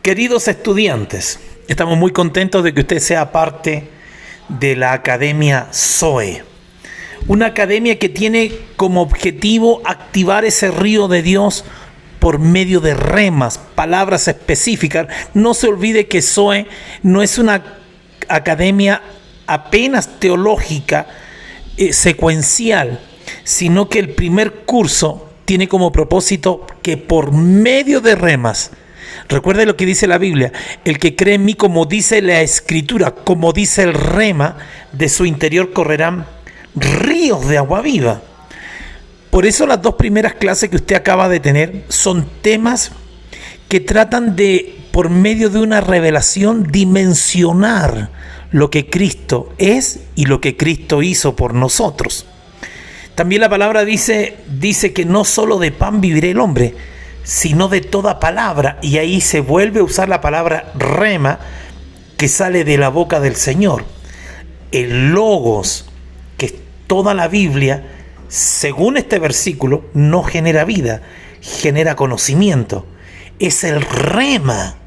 Queridos estudiantes, estamos muy contentos de que usted sea parte de la Academia Zoe. Una academia que tiene como objetivo activar ese río de Dios por medio de remas, palabras específicas. No se olvide que Zoe no es una academia apenas teológica, secuencial, sino que el primer curso tiene como propósito que por medio de remas, recuerde lo que dice la Biblia, el que cree en mí, como dice la Escritura, como dice el rema, de su interior correrán ríos de agua viva. Por eso las dos primeras clases que usted acaba de tener son temas que tratan de, por medio de una revelación, dimensionar lo que Cristo es y lo que Cristo hizo por nosotros. También la palabra dice que no solo de pan vivirá el hombre, sino de toda palabra, y ahí se vuelve a usar la palabra rema, que sale de la boca del Señor. El logos, que es toda la Biblia, según este versículo, no genera vida, genera conocimiento. Es el rema,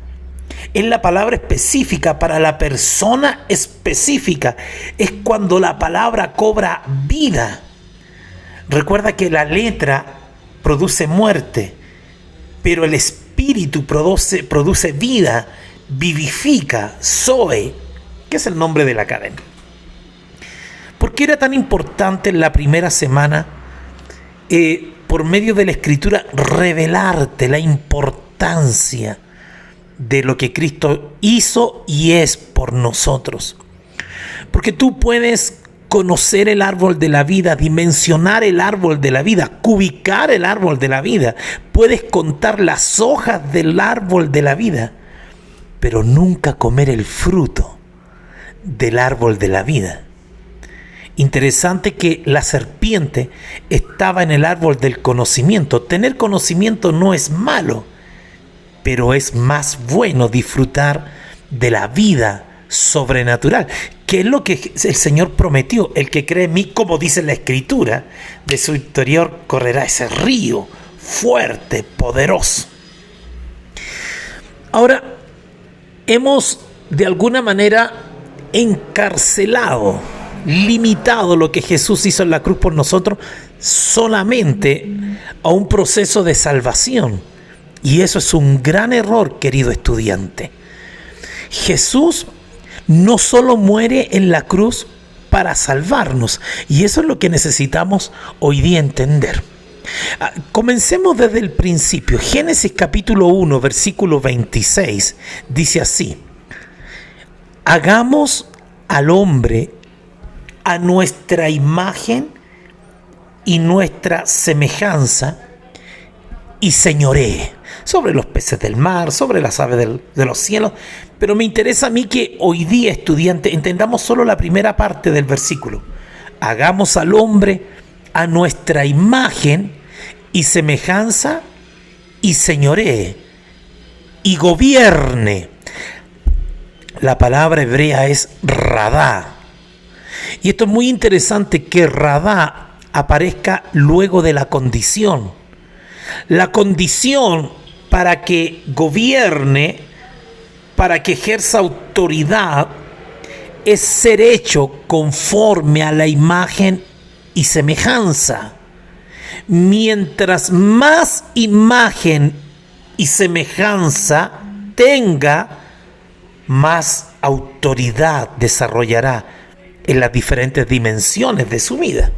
es la palabra específica para la persona específica, es cuando la palabra cobra vida. Recuerda que la letra produce muerte, pero el espíritu produce vida, vivifica. Zoe, que es el nombre de la academia. ¿Por qué era tan importante en la primera semana, por medio de la Escritura, revelarte la importancia de lo que Cristo hizo y es por nosotros? Porque tú puedes conocer el árbol de la vida, dimensionar el árbol de la vida, cubicar el árbol de la vida. Puedes contar las hojas del árbol de la vida, pero nunca comer el fruto del árbol de la vida. Interesante que la serpiente estaba en el árbol del conocimiento. Tener conocimiento no es malo, pero es más bueno disfrutar de la vida sobrenatural, que es lo que el Señor prometió. El que cree en mí, como dice la Escritura, de su interior correrá ese río fuerte, poderoso. Ahora, hemos de alguna manera encarcelado, limitado lo que Jesús hizo en la cruz por nosotros solamente a un proceso de salvación. Y eso es un gran error, querido estudiante. Jesús no solo muere en la cruz para salvarnos, y eso es lo que necesitamos hoy día entender. Comencemos desde el principio. Génesis capítulo 1, versículo 26, dice así: hagamos al hombre a nuestra imagen y nuestra semejanza, y señoree sobre los peces del mar, sobre las aves de los cielos. Pero me interesa a mí que hoy día, estudiante, entendamos solo la primera parte del versículo. Hagamos al hombre a nuestra imagen y semejanza, y señoree, y gobierne. La palabra hebrea es radá. Y esto es muy interesante, que radá aparezca luego de la condición. La condición para que gobierne, para que ejerza autoridad, es ser hecho conforme a la imagen y semejanza. Mientras más imagen y semejanza tenga, más autoridad desarrollará en las diferentes dimensiones de su vida.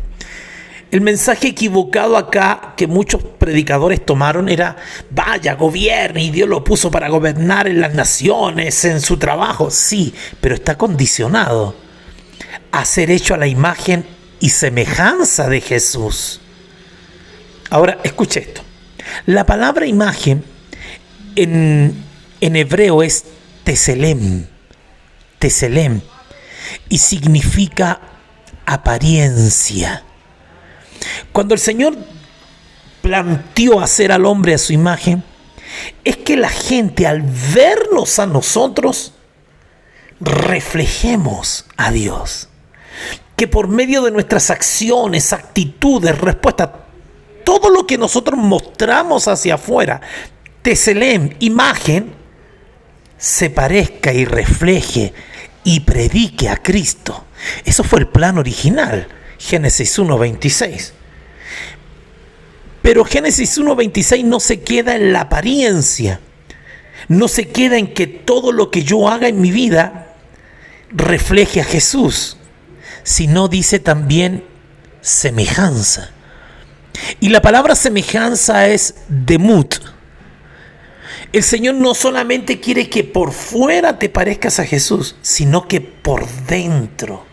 El mensaje equivocado acá que muchos predicadores tomaron era: vaya, gobierne, y Dios lo puso para gobernar en las naciones, en su trabajo. Sí, pero está condicionado a ser hecho a la imagen y semejanza de Jesús. Ahora, escuche esto. La palabra imagen en hebreo es teselem, y significa apariencia. Cuando el Señor planteó hacer al hombre a su imagen, es que la gente, al vernos a nosotros, reflejemos a Dios. Que por medio de nuestras acciones, actitudes, respuestas, todo lo que nosotros mostramos hacia afuera, teselem, imagen, se parezca y refleje y predique a Cristo. Eso fue el plan original, Génesis 1:26. Pero Génesis 1:26 no se queda en la apariencia, no se queda en que todo lo que yo haga en mi vida refleje a Jesús, sino dice también semejanza. Y la palabra semejanza es demut. El Señor no solamente quiere que por fuera te parezcas a Jesús, sino que por dentro,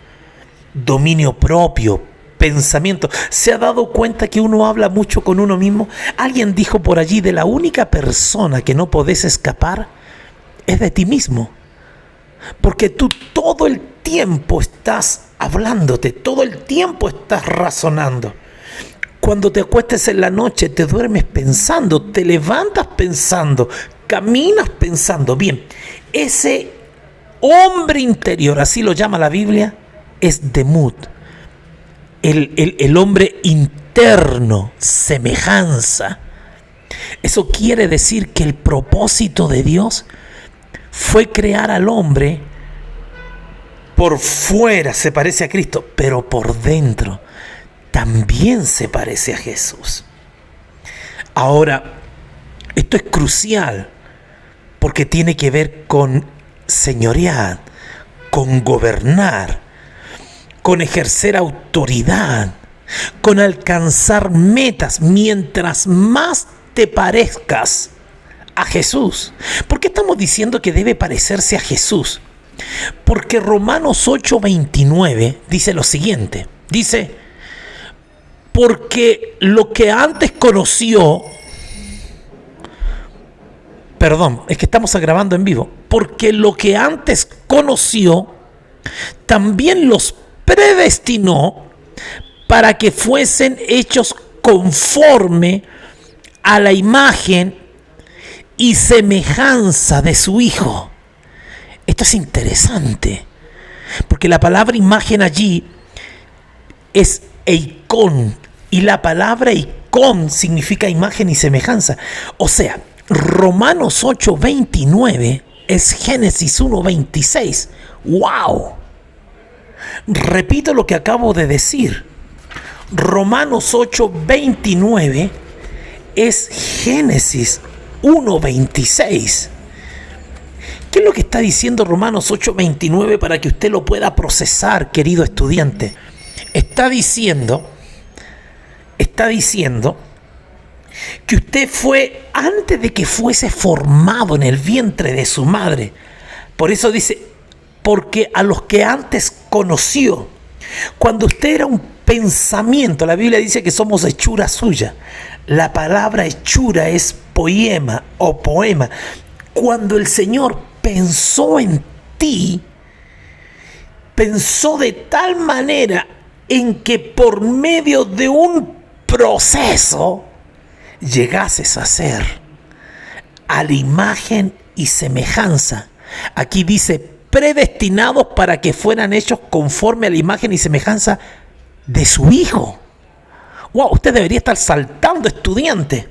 dominio propio, pensamiento. ¿Se ha dado cuenta que uno habla mucho con uno mismo? Alguien dijo por allí, de la única persona que no podés escapar es de ti mismo. Porque tú todo el tiempo estás hablándote, todo el tiempo estás razonando. Cuando te acuestes en la noche, te duermes pensando, te levantas pensando, caminas pensando. Bien, ese hombre interior, así lo llama la Biblia, es demut. El hombre interno, semejanza. Eso quiere decir que el propósito de Dios fue crear al hombre. Por fuera se parece a Cristo, pero por dentro también se parece a Jesús. Ahora, esto es crucial porque tiene que ver con señorear, con gobernar, con ejercer autoridad, con alcanzar metas. Mientras más te parezcas a Jesús. ¿Por qué estamos diciendo que debe parecerse a Jesús? Porque Romanos 8:29 dice lo siguiente. Dice: porque lo que antes conoció, es que estamos grabando en vivo, porque lo que antes conoció, también los predestinó para que fuesen hechos conforme a la imagen y semejanza de su Hijo. Esto es interesante, porque la palabra imagen allí es eikon, y la palabra eikon significa imagen y semejanza. O sea, Romanos 8:29 es Génesis 1:26. ¡Wow! Repito lo que acabo de decir. Romanos 8:29 es Génesis 1:26. ¿Qué es lo que está diciendo Romanos 8:29 para que usted lo pueda procesar, querido estudiante? Está diciendo que usted fue, antes de que fuese formado en el vientre de su madre. Por eso dice, porque a los que antes conoció, cuando usted era un pensamiento, la Biblia dice que somos hechura suya. La palabra hechura es poema o poema. Cuando el Señor pensó en ti, pensó de tal manera en que por medio de un proceso llegases a ser a la imagen y semejanza. Aquí dice predestinados para que fueran hechos conforme a la imagen y semejanza de su Hijo. Wow, usted debería estar saltando, estudiante.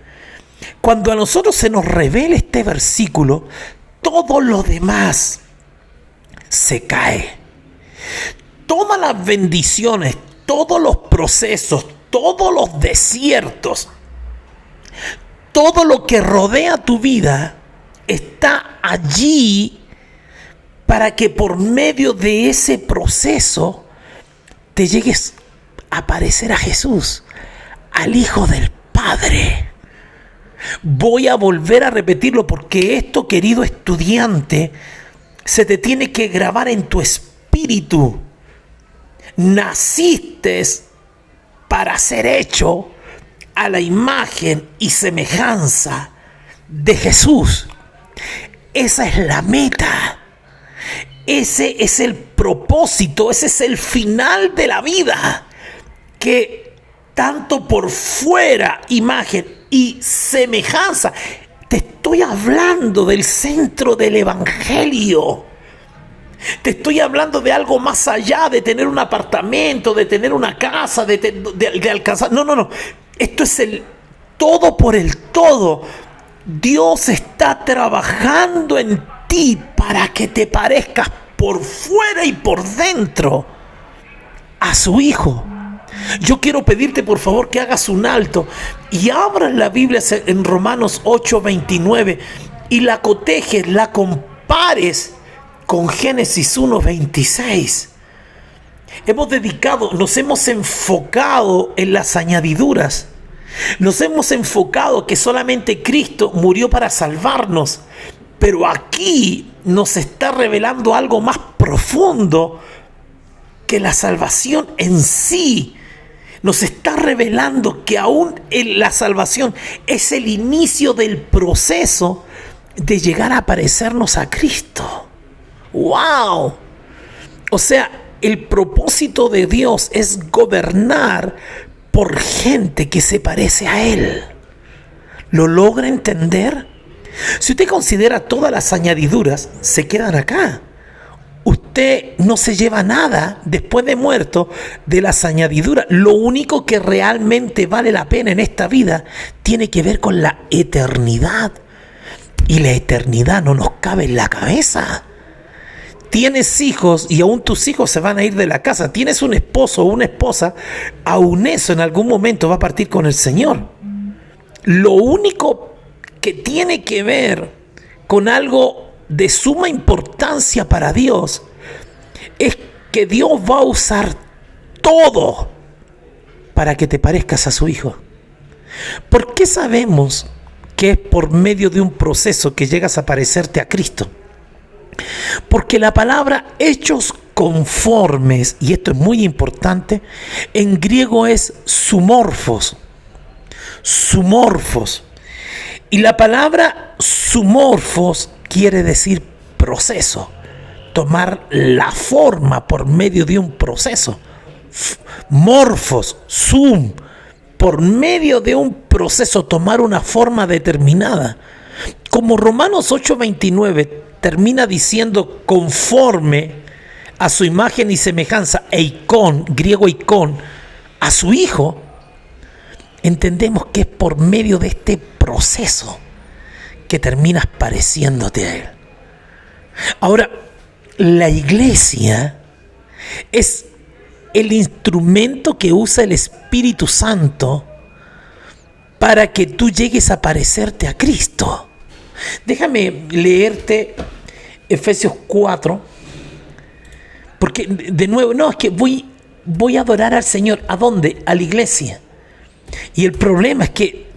Cuando a nosotros se nos revela este versículo, todo lo demás se cae. Todas las bendiciones, todos los procesos, todos los desiertos, todo lo que rodea tu vida está allí para que por medio de ese proceso te llegues a parecer a Jesús, al Hijo del Padre. Voy a volver a repetirlo porque esto, querido estudiante, se te tiene que grabar en tu espíritu. Naciste para ser hecho a la imagen y semejanza de Jesús. Esa es la meta. Ese es el propósito, ese es el final de la vida. Que tanto por fuera, imagen y semejanza. Te estoy hablando del centro del Evangelio. Te estoy hablando de algo más allá de tener un apartamento, de tener una casa, de alcanzar. No. Esto es el todo por el todo. Dios está trabajando en ti para que te parezcas por fuera y por dentro a su Hijo. Yo quiero pedirte por favor que hagas un alto y abras la Biblia en Romanos 8:29 y la cotejes, la compares con Génesis 1:26. Nos hemos enfocado en las añadiduras. Nos hemos enfocado que solamente Cristo murió para salvarnos. Pero aquí nos está revelando algo más profundo que la salvación en sí. Nos está revelando que aún la salvación es el inicio del proceso de llegar a parecernos a Cristo. ¡Wow! O sea, el propósito de Dios es gobernar por gente que se parece a Él. ¿Lo logra entender? Si usted considera todas las añadiduras, se quedan acá. Usted no se lleva nada después de muerto de las añadiduras. Lo único que realmente vale la pena en esta vida tiene que ver con la eternidad. Y la eternidad no nos cabe en la cabeza. Tienes hijos y aún tus hijos se van a ir de la casa. Tienes un esposo o una esposa, aún eso en algún momento va a partir con el Señor. Lo único que tiene que ver con algo de suma importancia para Dios es que Dios va a usar todo para que te parezcas a su Hijo. ¿Por qué sabemos que es por medio de un proceso que llegas a parecerte a Cristo? Porque la palabra hechos conformes, y esto es muy importante, en griego es sumorfos. Sumorfos. Y la palabra sumorfos quiere decir proceso. Tomar la forma por medio de un proceso. Morfos, sum, por medio de un proceso tomar una forma determinada. Como Romanos 8:29 termina diciendo conforme a su imagen y semejanza, eikon, griego eikon, a su Hijo, entendemos que es por medio de este proceso que terminas pareciéndote a Él. Ahora, la iglesia es el instrumento que usa el Espíritu Santo para que tú llegues a parecerte a Cristo. Déjame leerte Efesios 4, porque de nuevo, no, es que voy a adorar al Señor. ¿A dónde? A la iglesia. Y el problema es que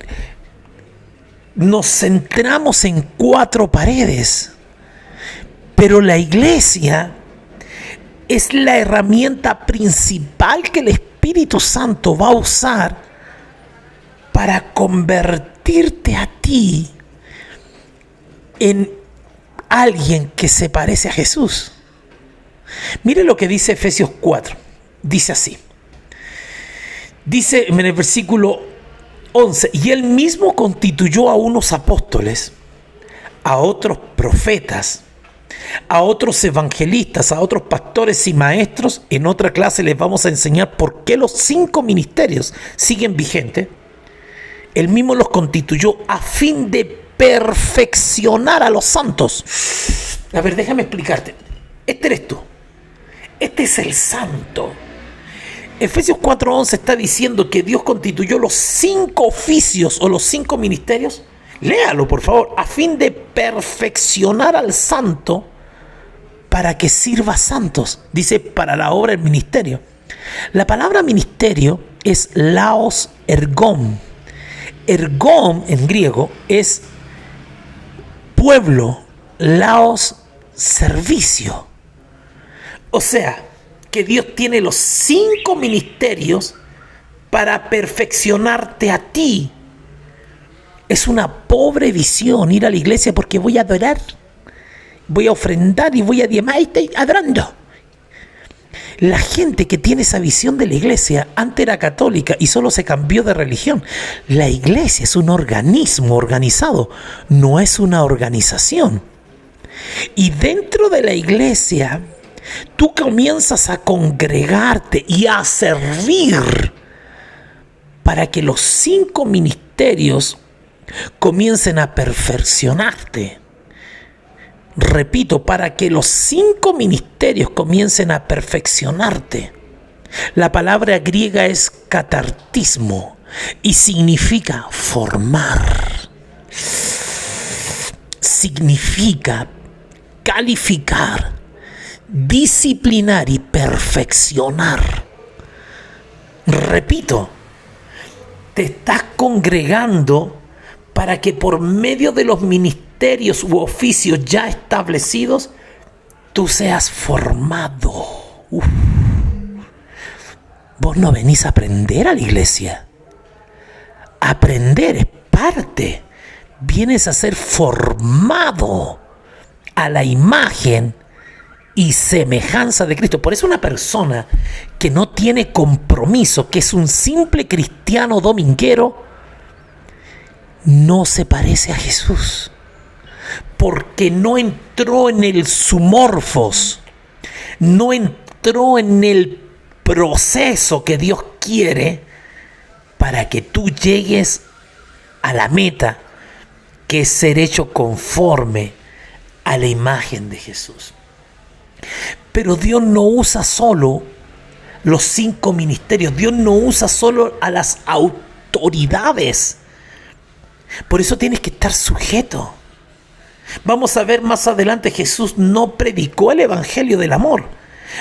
nos centramos en 4 paredes, pero la iglesia es la herramienta principal que el Espíritu Santo va a usar para convertirte a ti en alguien que se parece a Jesús. Mire lo que dice Efesios 4. Dice así. Dice en el versículo 11: y él mismo constituyó a unos apóstoles, a otros profetas, a otros evangelistas, a otros pastores y maestros. En otra clase les vamos a enseñar por qué los 5 ministerios siguen vigentes. Él mismo los constituyó a fin de perfeccionar a los santos. A ver, déjame explicarte. Este eres tú. Este es el santo. Efesios 4:11 está diciendo que Dios constituyó los 5 oficios o los 5 ministerios. Léalo, por favor. A fin de perfeccionar al santo para que sirva a santos. Dice, para la obra del ministerio. La palabra ministerio es laos ergom. Ergom en griego es pueblo, laos servicio. O sea, que Dios tiene los 5 ministerios para perfeccionarte a ti. Es una pobre visión ir a la iglesia porque voy a adorar, voy a ofrendar y voy a diezmar y estoy adorando. La gente que tiene esa visión de la iglesia antes era católica y solo se cambió de religión. La iglesia es un organismo organizado, no es una organización. Y dentro de la iglesia, tú comienzas a congregarte y a servir para que los 5 ministerios comiencen a perfeccionarte. Repito, para que los 5 ministerios comiencen a perfeccionarte. La palabra griega es catartismo y significa formar. Significa calificar, disciplinar y perfeccionar. Repito, te estás congregando para que por medio de los ministerios u oficios ya establecidos, tú seas formado. Vos no venís a aprender a la iglesia. Aprender es parte. Vienes a ser formado a la imagen y semejanza de Cristo. Por eso una persona que no tiene compromiso, que es un simple cristiano dominguero, no se parece a Jesús, porque no entró en el sumorfos, no entró en el proceso que Dios quiere para que tú llegues a la meta, que es ser hecho conforme a la imagen de Jesús. Pero Dios no usa solo los 5 ministerios, Dios no usa solo a las autoridades. Por eso tienes que estar sujeto. Vamos a ver más adelante, Jesús no predicó el evangelio del amor.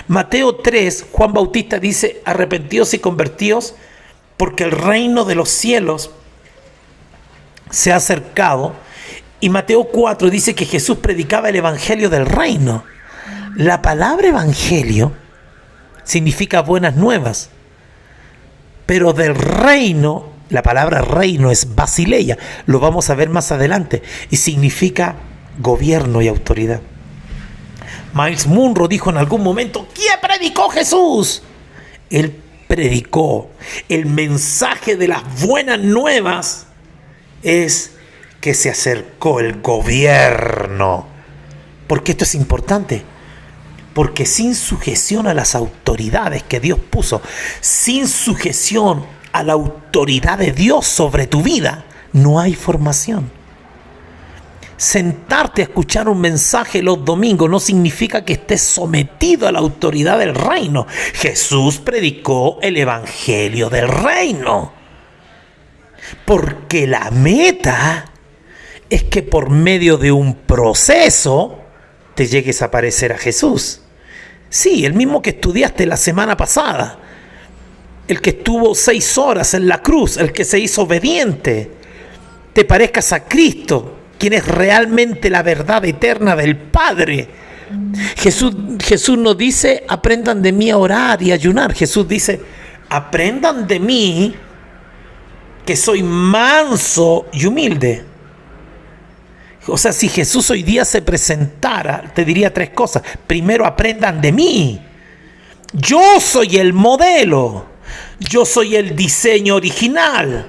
Mateo 3, Juan Bautista dice: arrepentíos y convertíos, porque el reino de los cielos se ha acercado. Y Mateo 4 dice que Jesús predicaba el evangelio del reino. La palabra evangelio significa buenas nuevas, pero del reino, la palabra reino es basileia, lo vamos a ver más adelante, y significa gobierno y autoridad. Miles Monroe dijo en algún momento: ¿quién predicó Jesús? Él predicó el mensaje de las buenas nuevas, es que se acercó el gobierno. ¿Por qué esto es importante? Porque sin sujeción a las autoridades que Dios puso, sin sujeción a la autoridad de Dios sobre tu vida, no hay formación. Sentarte a escuchar un mensaje los domingos no significa que estés sometido a la autoridad del reino. Jesús predicó el evangelio del reino, porque la meta es que por medio de un proceso te llegues a parecer a Jesús. Sí, el mismo que estudiaste la semana pasada, el que estuvo 6 horas en la cruz, el que se hizo obediente, te parezcas a Cristo, quien es realmente la verdad eterna del Padre. Jesús no dice: aprendan de mí a orar y ayunar. Jesús dice: aprendan de mí, que soy manso y humilde. O sea, si Jesús hoy día se presentara, te diría 3 cosas. Primero, aprendan de mí. Yo soy el modelo. Yo soy el diseño original.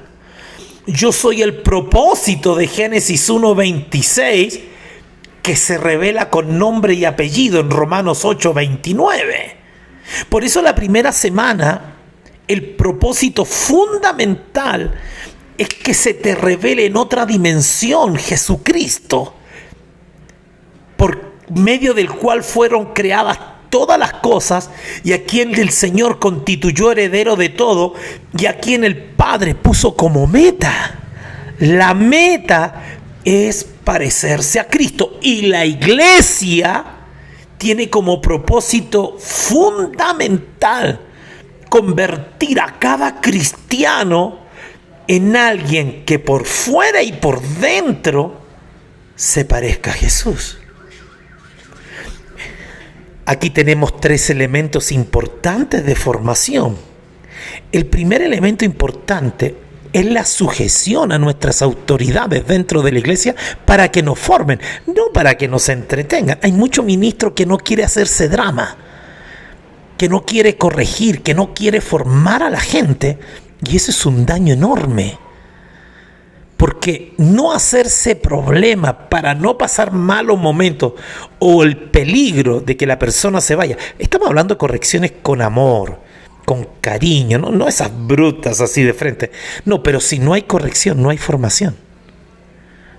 Yo soy el propósito de Génesis 1:26, que se revela con nombre y apellido en Romanos 8:29. Por eso la primera semana, el propósito fundamental es que se te revele en otra dimensión Jesucristo, por medio del cual fueron creadas todas las cosas, y a quien el Señor constituyó heredero de todo, y a quien el Padre puso como meta. La meta es parecerse a Cristo, y la iglesia tiene como propósito fundamental convertir a cada cristiano en alguien que por fuera y por dentro se parezca a Jesús. Aquí tenemos 3 elementos importantes de formación. El primer elemento importante es la sujeción a nuestras autoridades dentro de la iglesia para que nos formen, no para que nos entretengan. Hay mucho ministro que no quiere hacerse drama, que no quiere corregir, que no quiere formar a la gente, y eso es un daño enorme. Porque no hacerse problema para no pasar malos momentos o el peligro de que la persona se vaya. Estamos hablando de correcciones con amor, con cariño, no esas brutas así de frente. No, pero si no hay corrección, no hay formación.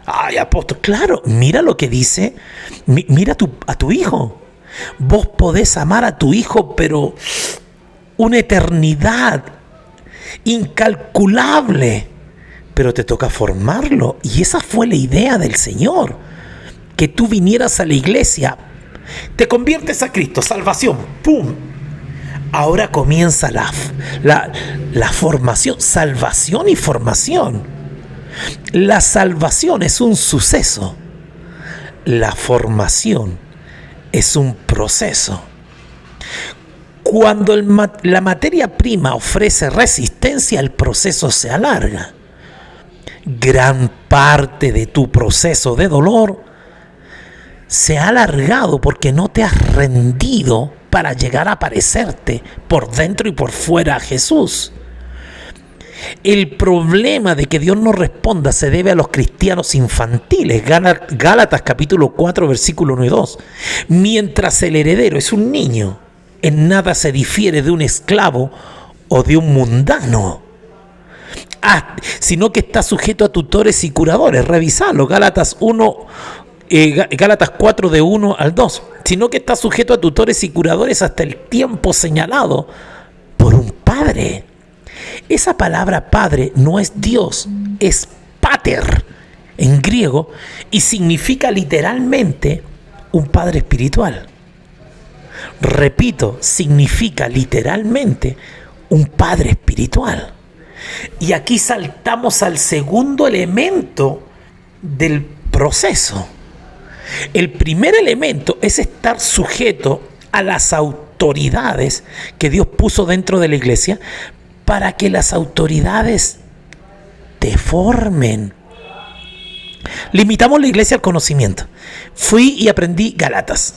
Ay, apóstol, claro, mira lo que dice, mira a tu hijo. Vos podés amar a tu hijo, pero una eternidad incalculable, pero te toca formarlo. Y esa fue la idea del Señor, que tú vinieras a la iglesia, te conviertes a Cristo, salvación, ¡pum! Ahora comienza la formación, salvación y formación. La salvación es un suceso, la formación es un proceso. Cuando la materia prima ofrece resistencia, el proceso se alarga. Gran parte de tu proceso de dolor se ha alargado porque no te has rendido para llegar a parecerte por dentro y por fuera a Jesús. El problema de que Dios no responda se debe a los cristianos infantiles. Gálatas capítulo 4 versículo 1 y 2. Mientras el heredero es un niño, en nada se difiere de un esclavo o de un mundano, sino que está sujeto a tutores y curadores. Revisalo, Gálatas 4 de 1 al 2. Sino que está sujeto a tutores y curadores hasta el tiempo señalado por un padre. Esa palabra padre no es Dios, es pater en griego y significa literalmente un padre espiritual. Repito, significa literalmente un padre espiritual. Y aquí saltamos al segundo elemento del proceso. El primer elemento es estar sujeto a las autoridades que Dios puso dentro de la iglesia para que las autoridades te formen. Limitamos la iglesia al conocimiento. Fui y aprendí Gálatas.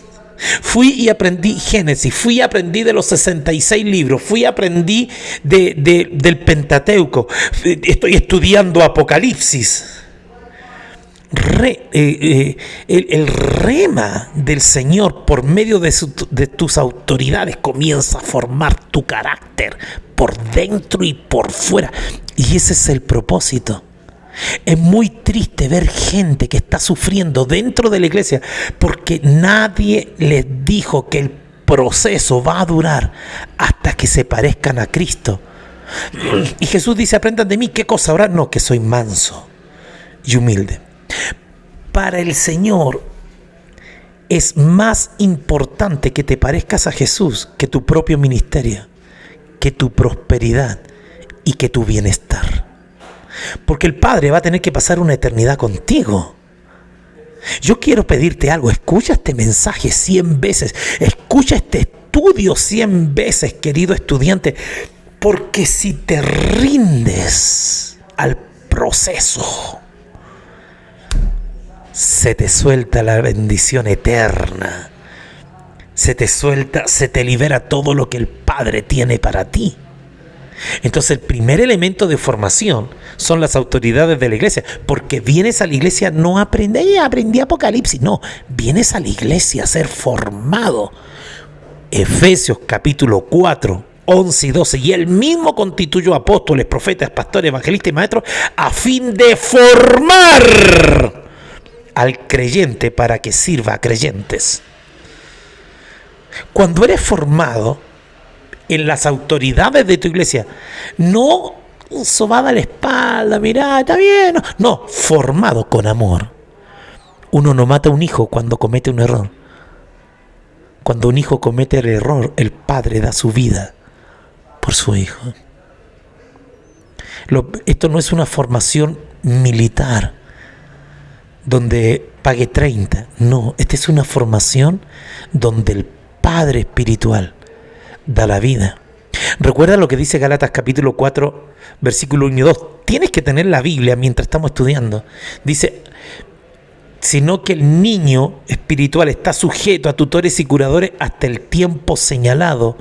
Fui y aprendí Génesis, fui y aprendí de los 66 libros, fui y aprendí del Pentateuco, estoy estudiando Apocalipsis. El rema del Señor por medio de tus autoridades comienza a formar tu carácter por dentro y por fuera. Y ese es el propósito. Es muy triste ver gente que está sufriendo dentro de la iglesia porque nadie les dijo que el proceso va a durar hasta que se parezcan a Cristo. Y Jesús dice: aprendan de mí. ¿Qué cosa ahora? No, que soy manso y humilde. Para el Señor es más importante que te parezcas a Jesús que tu propio ministerio, que tu prosperidad y que tu bienestar. Porque el Padre va a tener que pasar una eternidad contigo. Yo quiero pedirte algo. Escucha este mensaje 100 veces. Escucha este estudio 100 veces, querido estudiante. Porque si te rindes al proceso, se te suelta la bendición eterna. Se te libera todo lo que el Padre tiene para ti. Entonces el primer elemento de formación son las autoridades de la iglesia, porque vienes a la iglesia no aprendí Apocalipsis, no, vienes a la iglesia a ser formado. Efesios capítulo 4, 11 y 12, y él mismo constituyó apóstoles, profetas, pastores, evangelistas y maestros a fin de formar al creyente para que sirva a creyentes. Cuando eres formado en las autoridades de tu iglesia, no sobada la espalda, mirá, está bien, no, formado con amor. Uno no mata a un hijo cuando comete un error. Cuando un hijo comete el error, el padre da su vida por su hijo. Esto no es una formación militar donde pague 30, no, esta es una formación donde el padre espiritual da la vida. Recuerda lo que dice Gálatas capítulo 4, versículo 1 y 2. Tienes que tener la Biblia mientras estamos estudiando. Dice: sino que el niño espiritual está sujeto a tutores y curadores hasta el tiempo señalado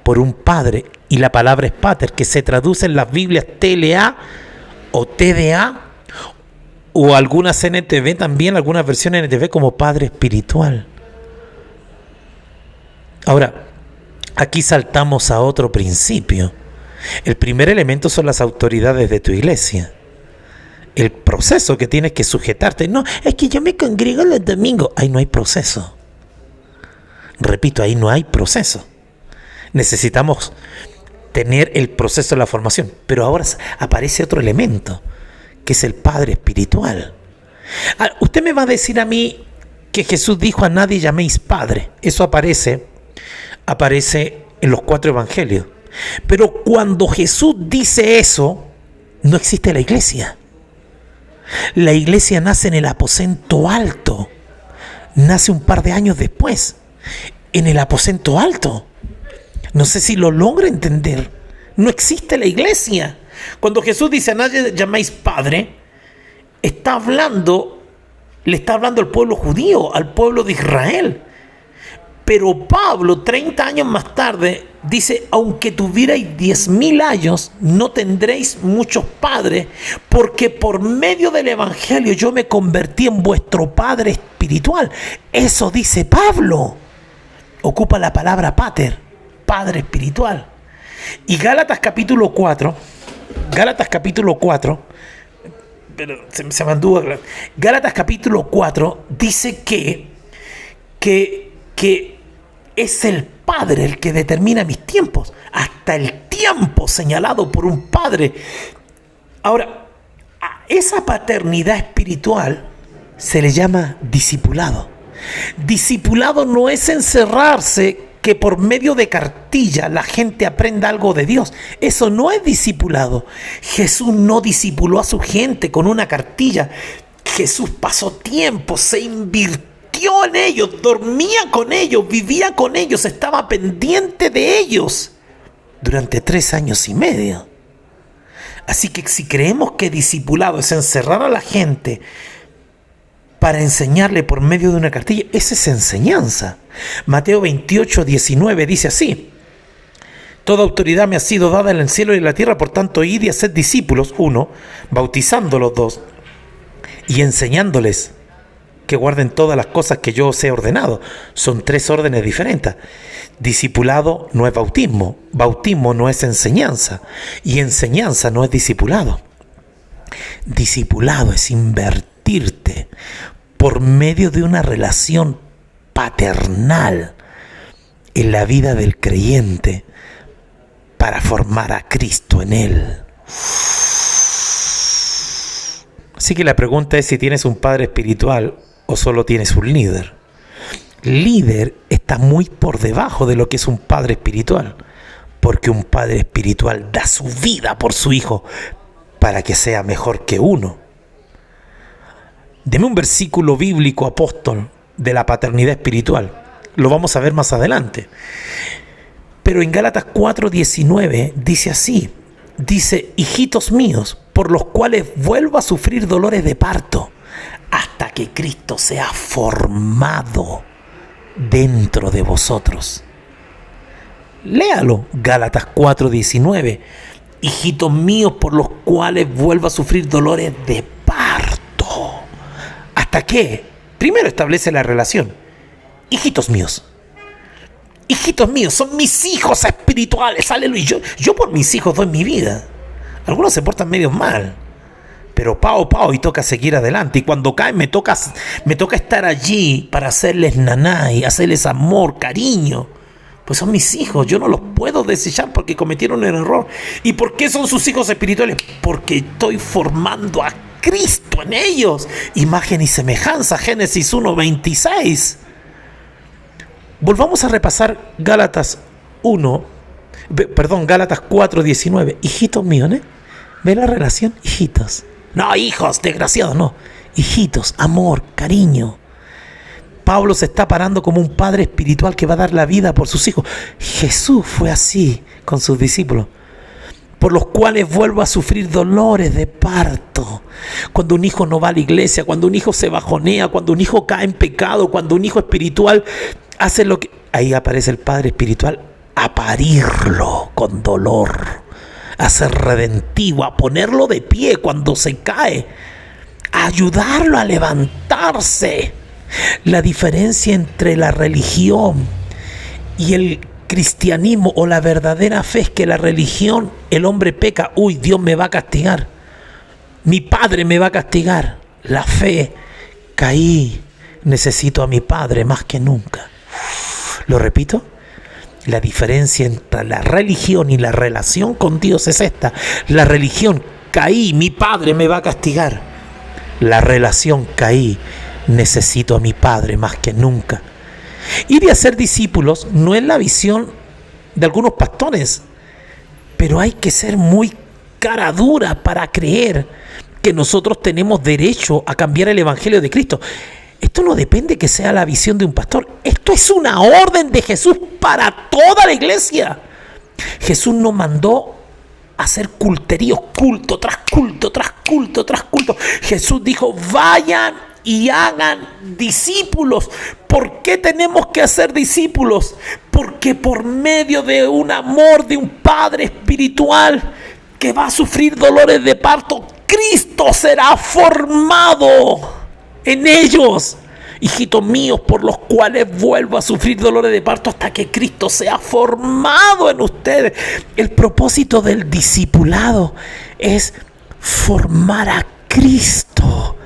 por un padre. Y la palabra es pater, que se traduce en las Biblias TLA o TDA, o algunas NTV también, algunas versiones NTV como padre espiritual. Ahora, aquí saltamos a otro principio. El primer elemento son las autoridades de tu iglesia. el proceso que tienes que sujetarte. No, es que yo me congrego los domingos. Ahí no hay proceso. Repito, ahí no hay proceso. Necesitamos tener el proceso de la formación. Pero ahora aparece otro elemento, que es el Padre espiritual. Usted me va a decir a mí que Jesús dijo: a nadie llaméis Padre. Eso aparece en los 4 evangelios. Pero cuando Jesús dice eso, no existe la iglesia. La iglesia nace en el aposento alto. Nace un par de años después, en el aposento alto. No sé si lo logra entender. No existe la iglesia. Cuando Jesús dice: a nadie llaméis Padre, le está hablando al pueblo judío, al pueblo de Israel. Pero Pablo, 30 años más tarde, dice: aunque tuvierais 10,000 años, no tendréis muchos padres, porque por medio del evangelio yo me convertí en vuestro padre espiritual. Eso dice Pablo. Ocupa la palabra pater, padre espiritual. Y Gálatas capítulo 4, pero se me anduvo. Gálatas capítulo 4 dice que es el Padre el que determina mis tiempos, hasta el tiempo señalado por un Padre. Ahora, a esa paternidad espiritual se le llama discipulado. Discipulado no es encerrarse, que por medio de cartilla la gente aprenda algo de Dios. Eso no es discipulado. Jesús no discipuló a su gente con una cartilla. Jesús pasó tiempo, se invirtió en ellos, dormía con ellos, vivía con ellos, estaba pendiente de ellos durante 3 años y medio. Así que si creemos que discipulado es encerrar a la gente para enseñarle por medio de una cartilla, esa es enseñanza. Mateo 28, 19 dice así: toda autoridad me ha sido dada en el cielo y en la tierra, por tanto id y haced discípulos, 1, bautizándolos, 2, y enseñándoles que guarden todas las cosas que yo os he ordenado. Son 3 órdenes diferentes. Discipulado no es bautismo, bautismo no es enseñanza, y enseñanza no es discipulado. Discipulado es invertirte por medio de una relación paternal en la vida del creyente para formar a Cristo en él. Así que la pregunta es si tienes un padre espiritual o solo tienes un líder. Líder está muy por debajo de lo que es un padre espiritual, porque un padre espiritual da su vida por su hijo para que sea mejor que uno. Deme un versículo bíblico, apóstol, de la paternidad espiritual. Lo vamos a ver más adelante. Pero en Gálatas 4:19 dice así. Dice: hijitos míos, por los cuales vuelvo a sufrir dolores de parto, hasta que Cristo sea formado dentro de vosotros. Léalo, Gálatas 4:19. Hijitos míos, por los cuales vuelvo a sufrir dolores de parto. ¿Hasta qué? Primero establece la relación. Hijitos míos, son mis hijos espirituales. Aleluya. Yo por mis hijos doy mi vida. Algunos se portan medio mal, pero pao, y toca seguir adelante. Y cuando caen me toca estar allí para hacerles nanay, hacerles amor, cariño. Pues son mis hijos, yo no los puedo desechar porque cometieron el error. ¿Y por qué son sus hijos espirituales? Porque estoy formando a Cristo en ellos, imagen y semejanza. Génesis 1:26. Volvamos a repasar Gálatas 4:19. Hijitos míos, ¿eh? ¿Ve la relación? Hijitos. No, hijos, desgraciados, no. Hijitos, amor, cariño. Pablo se está parando como un padre espiritual que va a dar la vida por sus hijos. Jesús fue así con sus discípulos, por los cuales vuelvo a sufrir dolores de parto. Cuando un hijo no va a la iglesia, cuando un hijo se bajonea, cuando un hijo cae en pecado, cuando un hijo espiritual hace lo que... Ahí aparece el padre espiritual a parirlo con dolor, a ser redentivo, a ponerlo de pie cuando se cae, a ayudarlo a levantarse. La diferencia entre la religión y el cristianismo o la verdadera fe es que la religión, el hombre peca, Dios me va a castigar. Mi padre me va a castigar. La fe, caí. Necesito a mi padre más que nunca. Lo repito. La diferencia entre la religión y la relación con Dios es esta. La religión, caí, mi padre me va a castigar. La relación, caí, necesito a mi padre más que nunca. Ir a ser discípulos no es la visión de algunos pastores, pero hay que ser muy cara dura para creer que nosotros tenemos derecho a cambiar el evangelio de Cristo. Esto no depende que sea la visión de un pastor. Esto es una orden de Jesús para toda la iglesia. Jesús nos mandó a hacer culteríos, culto tras culto, tras culto, tras culto. Jesús dijo, vayan y hagan discípulos. ¿Por qué tenemos que hacer discípulos? Porque por medio de un amor de un Padre espiritual que va a sufrir dolores de parto, Cristo será formado en ellos, hijitos míos, por los cuales vuelvo a sufrir dolores de parto hasta que Cristo sea formado en ustedes. El propósito del discipulado es formar a Cristo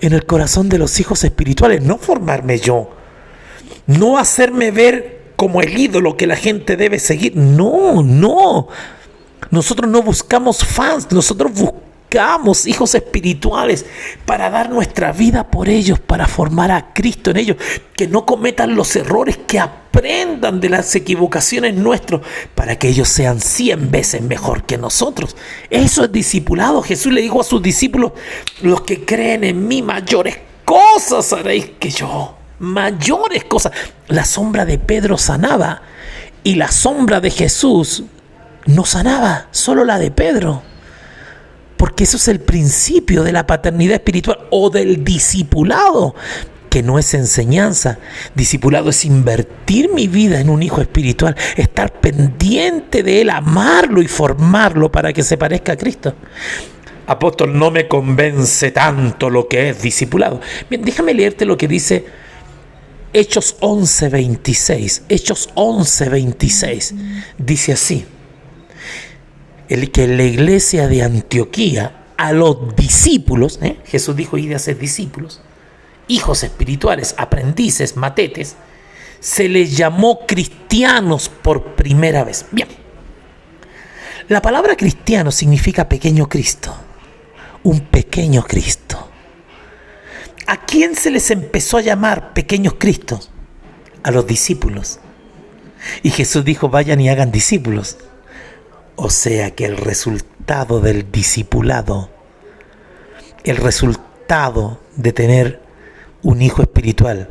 en el corazón de los hijos espirituales, no formarme yo, no hacerme ver como el ídolo que la gente debe seguir. No. Nosotros no buscamos fans, nosotros buscamos hijos espirituales para dar nuestra vida por ellos, para formar a Cristo en ellos, que no cometan los errores, que aprendan de las equivocaciones nuestras, para que ellos sean 100 veces mejor que nosotros. Eso es discipulado. Jesús le dijo a sus discípulos, los que creen en mí, mayores cosas haréis que yo. Mayores cosas. La sombra de Pedro sanaba y la sombra de Jesús no sanaba, solo la de Pedro. Porque eso es el principio de la paternidad espiritual o del discipulado, que no es enseñanza. Discipulado es invertir mi vida en un hijo espiritual, estar pendiente de él, amarlo y formarlo para que se parezca a Cristo. Apóstol, no me convence tanto lo que es discipulado. Bien, déjame leerte lo que dice Hechos 11:26. Hechos 11:26 dice así: el que en la iglesia de Antioquía a los discípulos, Jesús dijo ir a ser discípulos, hijos espirituales, aprendices, matetes, se les llamó cristianos por primera vez. Bien, la palabra cristiano significa pequeño Cristo, un pequeño Cristo. ¿A quién se les empezó a llamar pequeños Cristos? A los discípulos. Y Jesús dijo, vayan y hagan discípulos. O sea que el resultado del discipulado, el resultado de tener un hijo espiritual,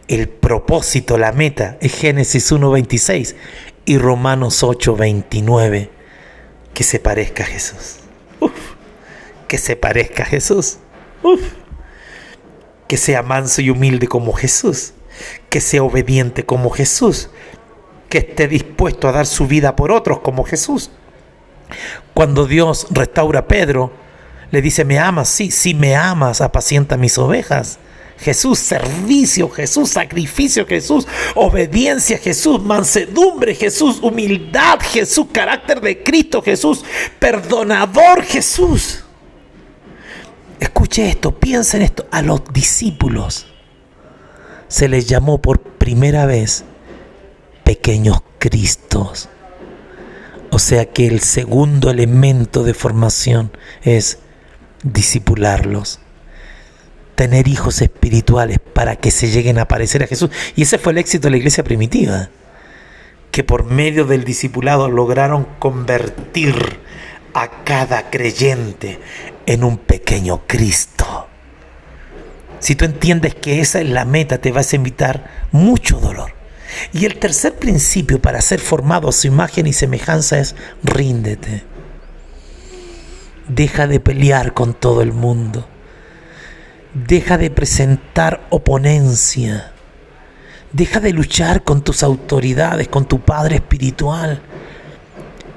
el propósito, la meta, es Génesis 1:26 y Romanos 8:29. Que se parezca a Jesús. Que se parezca a Jesús. Que sea manso y humilde como Jesús. Que sea obediente como Jesús. Que esté dispuesto a dar su vida por otros como Jesús. Cuando Dios restaura a Pedro, le dice, ¿me amas? Sí, me amas, apacienta mis ovejas. Jesús, servicio, Jesús, sacrificio, Jesús, obediencia, Jesús, mansedumbre, Jesús, humildad, Jesús, carácter de Cristo, Jesús, perdonador, Jesús. Escuche esto, piensa en esto. A los discípulos se les llamó por primera vez pequeños Cristos. O sea que el segundo elemento de formación es discipularlos, tener hijos espirituales para que se lleguen a parecer a Jesús. Y ese fue el éxito de la iglesia primitiva, que por medio del discipulado lograron convertir a cada creyente en un pequeño Cristo. Si tú entiendes que esa es la meta, te vas a evitar mucho dolor. Y el tercer principio para ser formado a su imagen y semejanza es ríndete. Deja de pelear con todo el mundo. Deja de presentar oponencia. Deja de luchar con tus autoridades, con tu padre espiritual.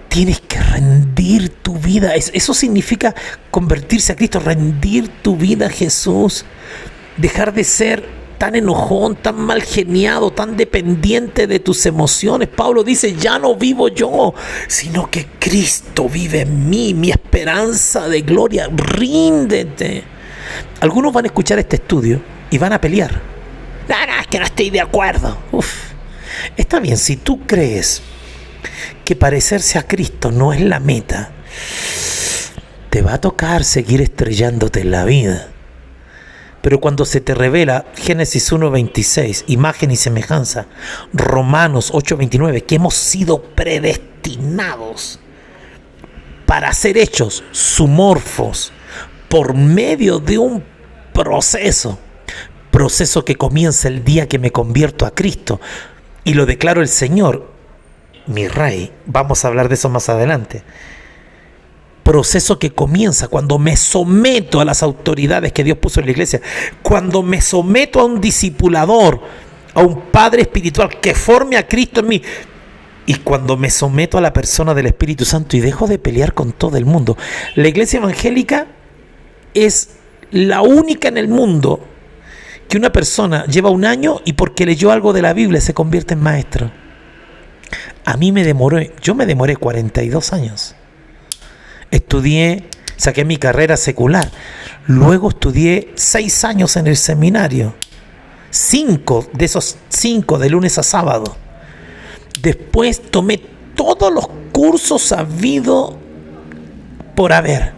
Tienes que rendir tu vida. Eso significa convertirse a Cristo, rendir tu vida a Jesús. Dejar de ser tan enojón, tan mal geniado, tan dependiente de tus emociones. Pablo dice, ya no vivo yo, sino que Cristo vive en mí, mi esperanza de gloria. Ríndete. Algunos van a escuchar este estudio y van a pelear. No, es que no estoy de acuerdo. Está bien, si tú crees que parecerse a Cristo no es la meta, te va a tocar seguir estrellándote en la vida. Pero cuando se te revela Génesis 1:26, imagen y semejanza, Romanos 8:29, que hemos sido predestinados para ser hechos zoomorfos por medio de un proceso que comienza el día que me convierto a Cristo y lo declaro el Señor, mi Rey. Vamos a hablar de eso más adelante. Proceso que comienza cuando me someto a las autoridades que Dios puso en la iglesia, cuando me someto a un discipulador, a un padre espiritual que forme a Cristo en mí, y cuando me someto a la persona del Espíritu Santo y dejo de pelear con todo el mundo. La iglesia evangélica es la única en el mundo que una persona lleva un año y porque leyó algo de la Biblia se convierte en maestro. Yo me demoré 42 años. Saqué mi carrera secular. Luego estudié 6 años en el seminario. 5 de esos 5 de lunes a sábado. Después tomé todos los cursos habidos por haber.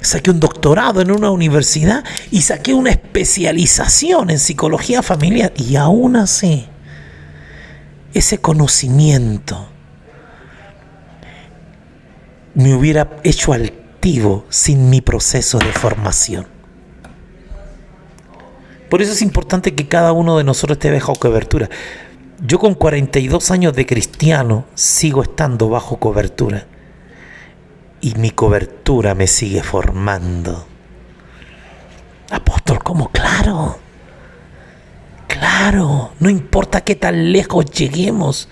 Saqué un doctorado en una universidad y saqué una especialización en psicología familiar. Y aún así, ese conocimiento me hubiera hecho altivo sin mi proceso de formación. Por eso es importante que cada uno de nosotros esté bajo cobertura. Yo con 42 años de cristiano sigo estando bajo cobertura. Y mi cobertura me sigue formando. Apóstol, ¿cómo? Claro, no importa qué tan lejos lleguemos,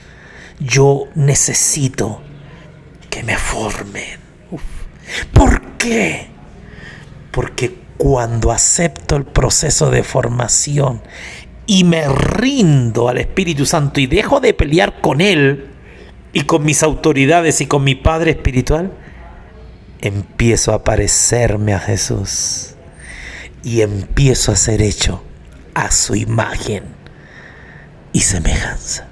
yo necesito que me formen. ¿Por qué? Porque cuando acepto el proceso de formación y me rindo al Espíritu Santo y dejo de pelear con Él y con mis autoridades y con mi Padre espiritual, empiezo a parecerme a Jesús y empiezo a ser hecho a su imagen y semejanza.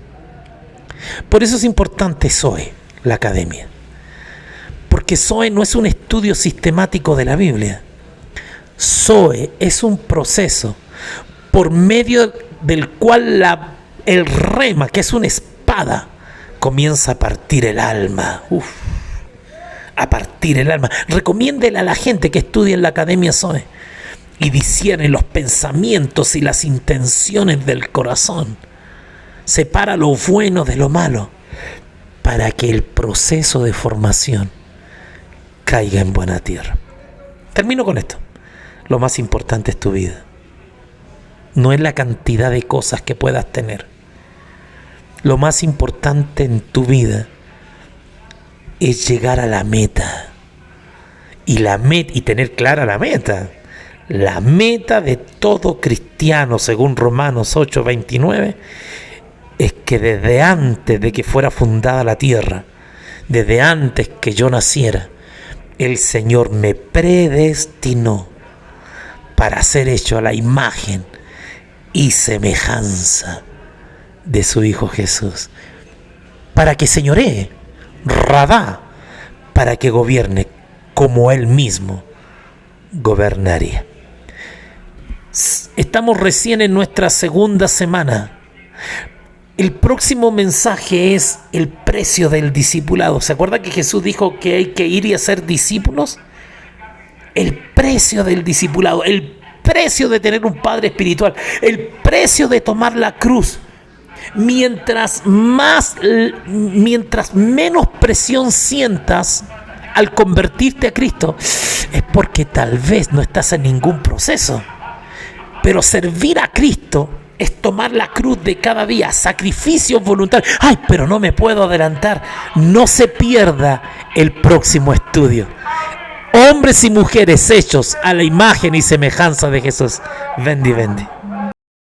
Por eso es importante Zoe, la academia. Porque Zoe no es un estudio sistemático de la Biblia. Zoe es un proceso por medio del cual el rema, que es una espada, comienza a partir el alma. A partir el alma. Recomiéndele a la gente que estudie en la Academia Zoe y discierne los pensamientos y las intenciones del corazón. Separa lo bueno de lo malo para que el proceso de formación caiga en buena tierra. Termino con esto. Lo más importante es tu vida. No es la cantidad de cosas que puedas tener. Lo más importante en tu vida es llegar a la meta. Y tener clara la meta. La meta de todo cristiano, según Romanos 8:29, es que desde antes de que fuera fundada la tierra, desde antes que yo naciera, el Señor me predestinó para ser hecho a la imagen y semejanza de su Hijo Jesús, para que señoree, radá, para que gobierne como Él mismo gobernaría. Estamos recién en nuestra segunda semana. El próximo mensaje es el precio del discipulado. ¿Se acuerda que Jesús dijo que hay que ir y hacer discípulos? El precio del discipulado, el precio de tener un padre espiritual, el precio de tomar la cruz. Mientras menos presión sientas al convertirte a Cristo, es porque tal vez no estás en ningún proceso. Pero servir a Cristo es tomar la cruz de cada día, sacrificios voluntarios. ¡Ay, pero no me puedo adelantar! No se pierda el próximo estudio. Hombres y mujeres hechos a la imagen y semejanza de Jesús. Vendi.